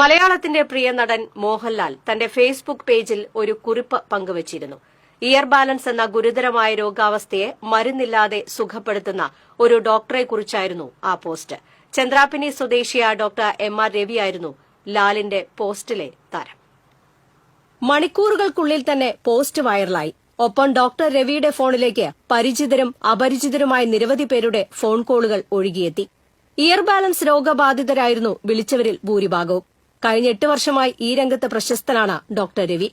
മലയാളത്തിന്റെ പ്രിയ നടൻ മോഹൻലാൽ തന്റെ ഫേസ്ബുക്ക് പേജിൽ ഒരു കുറിപ്പ് പങ്കുവച്ചിരുന്നു. ഇയർ ബാലൻസ് എന്ന ഗുരുതരമായ രോഗാവസ്ഥയെ മരുന്നില്ലാതെ സുഖപ്പെടുത്തുന്ന ഒരു ഡോക്ടറെക്കുറിച്ചായിരുന്നു ആ പോസ്റ്റ്. ചന്ദ്രാപിനി സ്വദേശിയായ ഡോക്ടർ എം.ആർ. രവിയായിരുന്നു ലാലിന്റെ പോസ്റ്റിലെ താരം. മണിക്കൂറുകൾക്കുള്ളിൽ തന്നെ പോസ്റ്റ് വൈറലായി. ഒപ്പം ഡോക്ടർ രവിയുടെ ഫോണിലേക്ക് പരിചിതരും അപരിചിതരുമായ നിരവധി പേരുടെ ഫോൺ കോളുകൾ ഒഴുകിയെത്തി. ഇയർ ബാലൻസ് രോഗബാധിതരായിരുന്നു വിളിച്ചവരിൽ ഭൂരിഭാഗവും. കഴിഞ്ഞ 8 വർഷമായി ഈ രംഗത്ത് പ്രശസ്തനാണ് ഡോക്ടർ രവി.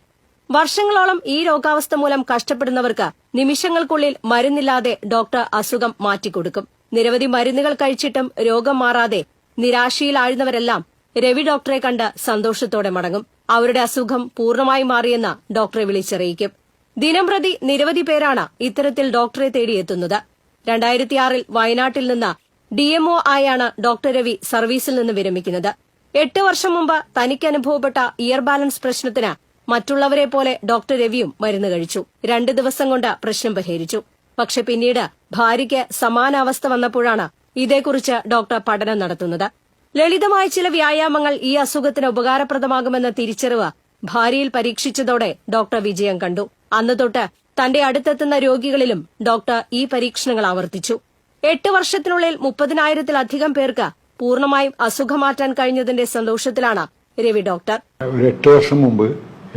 വർഷങ്ങളോളം ഈ രോഗാവസ്ഥ മൂലം കഷ്ടപ്പെടുന്നവർക്ക് നിമിഷങ്ങൾക്കുള്ളിൽ മരുന്നില്ലാതെ ഡോക്ടർ അസുഖം മാറ്റിക്കൊടുക്കും. നിരവധി മരുന്നുകൾ കഴിച്ചിട്ടും രോഗം മാറാതെ നിരാശയിലാഴുന്നവരെല്ലാം രവി ഡോക്ടറെ കണ്ട് സന്തോഷത്തോടെ മടങ്ങും. അവരുടെ അസുഖം പൂർണ്ണമായി മാറിയെന്ന് ഡോക്ടറെ വിളിച്ചറിയിക്കും. ദിനംപ്രതി നിരവധി പേരാണ് ഇത്തരത്തിൽ ഡോക്ടറെ തേടിയെത്തുന്നത്. 2006 വയനാട്ടിൽ നിന്ന് DMO ആയാണ് ഡോക്ടർ രവി സർവീസിൽ നിന്ന് വിരമിക്കുന്നത്. 8 വർഷം മുമ്പ് തനിക്ക് അനുഭവപ്പെട്ട ഇയർ ബാലൻസ് പ്രശ്നത്തിന് മറ്റുള്ളവരെ പോലെ ഡോക്ടർ രവിയും മരുന്ന് കഴിച്ചു. 2 ദിവസം കൊണ്ട് പ്രശ്നം പരിഹരിച്ചു. പക്ഷെ പിന്നീട് ഭാര്യയ്ക്ക് സമാന അവസ്ഥ വന്നപ്പോഴാണ് ഇതേക്കുറിച്ച് ഡോക്ടർ പഠനം നടത്തുന്നത്. ലളിതമായ ചില വ്യായാമങ്ങൾ ഈ അസുഖത്തിന് ഉപകാരപ്രദമാകുമെന്ന തിരിച്ചറിവ് ഭാര്യയിൽ പരീക്ഷിച്ചതോടെ ഡോക്ടർ വിജയം കണ്ടു. അന്ന് തൊട്ട് തന്റെ അടുത്തെത്തുന്ന രോഗികളിലും ഡോക്ടർ ഈ പരീക്ഷണങ്ങൾ ആവർത്തിച്ചു. 8 വർഷത്തിനുള്ളിൽ 30,000-ലധികം പേർക്ക് പൂർണ്ണമായും അസുഖം മാറ്റാൻ കഴിഞ്ഞതിന്റെ സന്തോഷത്തിലാണ് രവി ഡോക്ടർ. ഒരു 8 വർഷം മുമ്പ്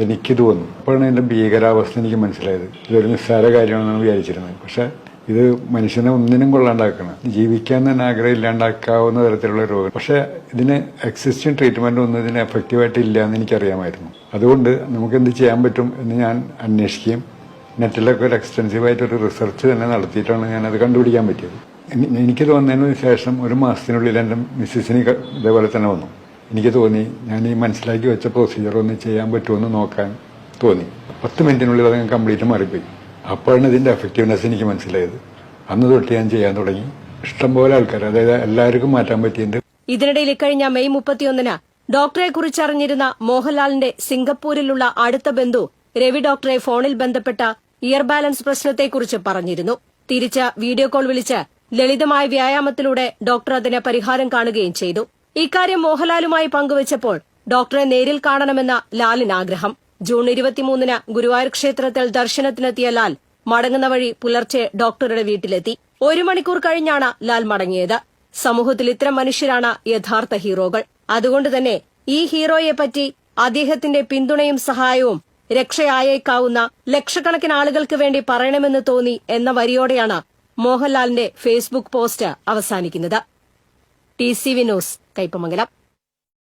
എനിക്കിത് വന്നു. അപ്പോഴാണ് എന്റെ ഭീകരാവസ്ഥ എനിക്ക് മനസ്സിലായത്. ഇതൊരു നിസ്സാര കാര്യമാണെന്നാണ് വിചാരിച്ചിരുന്നത്. പക്ഷെ ഇത് മനുഷ്യനെ ഒന്നിനും കൊള്ളാണ്ടാക്കണം, ജീവിക്കാൻ തന്നെ ആഗ്രഹം ഇല്ലാണ്ടാക്കാവുന്ന തരത്തിലുള്ള രോഗം. പക്ഷെ ഇതിന് എക്സിസ്റ്റിംഗ് ട്രീറ്റ്മെന്റ് ഒന്നും ഇതിന് എഫക്റ്റീവായിട്ട് ഇല്ല എന്ന് എനിക്കറിയാമായിരുന്നു. അതുകൊണ്ട് നമുക്ക് എന്ത് ചെയ്യാൻ പറ്റും എന്ന് ഞാൻ അന്വേഷിക്കുകയും നെറ്റിലൊക്കെ ഒരു എക്സ്റ്റൻസീവായിട്ടൊരു റിസർച്ച് തന്നെ നടത്തിയിട്ടാണ് ഞാനത് കണ്ടുപിടിക്കാൻ പറ്റിയത്. എനിക്ക് തോന്നുന്നതിന് ശേഷം 1 മാസത്തിനുള്ളിൽ എൻ്റെ മിസ്സിസിന് ഇതേപോലെ തന്നെ വന്നു. എനിക്ക് തോന്നി ഞാൻ ഈ മനസ്സിലാക്കി വെച്ച പ്രൊസീജിയർ ഒന്ന് ചെയ്യാൻ പറ്റുമെന്ന് നോക്കാൻ തോന്നി. 10 മിനിറ്റിനുള്ളിൽ അത് കംപ്ലീറ്റ് മാറിപ്പോയി. അപ്പോഴാണ് ഇതിന്റെ എഫക്റ്റീവ്നെസ് എനിക്ക് മനസ്സിലായത്. അന്ന് തൊട്ട് ഞാൻ ചെയ്യാൻ തുടങ്ങി. ഇഷ്ടംപോലെ ആൾക്കാർ, അതായത് എല്ലാവർക്കും മാറ്റാൻ പറ്റിയിട്ടുണ്ട്. ഇതിനിടയിൽ കഴിഞ്ഞ മെയ് 31 ഡോക്ടറെ കുറിച്ചറിഞ്ഞിരുന്ന മോഹൻലാലിന്റെ സിംഗപ്പൂരിലുള്ള അടുത്ത ബന്ധു രവി ഡോക്ടറെ ഫോണിൽ ബന്ധപ്പെട്ട ഇയർ ബാലൻസ് പ്രശ്നത്തെക്കുറിച്ച് പറഞ്ഞിരുന്നു. തിരിച്ച് വീഡിയോ കോൾ വിളിച്ച് ലളിതമായ വ്യായാമത്തിലൂടെ ഡോക്ടർ അതിന് പരിഹാരം കാണുകയും ചെയ്തു. ഇക്കാര്യം മോഹൻലാലുമായി പങ്കുവച്ചപ്പോൾ ഡോക്ടറെ നേരിൽ കാണണമെന്ന ലാലിന് ആഗ്രഹം. ജൂൺ 23 ഗുരുവായൂർ ക്ഷേത്രത്തിൽ ദർശനത്തിനെത്തിയ ലാൽ മടങ്ങുന്ന വഴി പുലർച്ചെ ഡോക്ടറുടെ വീട്ടിലെത്തി. 1 മണിക്കൂർ കഴിഞ്ഞാണ് ലാൽ മടങ്ങിയത്. സമൂഹത്തിൽ ഇത്തരം മനുഷ്യരാണ് യഥാർത്ഥ ഹീറോകൾ. അതുകൊണ്ട് തന്നെ ഈ ഹീറോയെപ്പറ്റി അദ്ദേഹത്തിന്റെ പിന്തുണയും സഹായവും രക്ഷയായേക്കാവുന്ന ലക്ഷക്കണക്കിന് ആളുകൾക്ക് വേണ്ടി പറയണമെന്ന് തോന്നി എന്ന വരിയോടെയാണ് മോഹൻലാലിന്റെ ഫേസ്ബുക്ക് പോസ്റ്റ് അവസാനിക്കുന്നത്. TCV news, Kaipamangalam.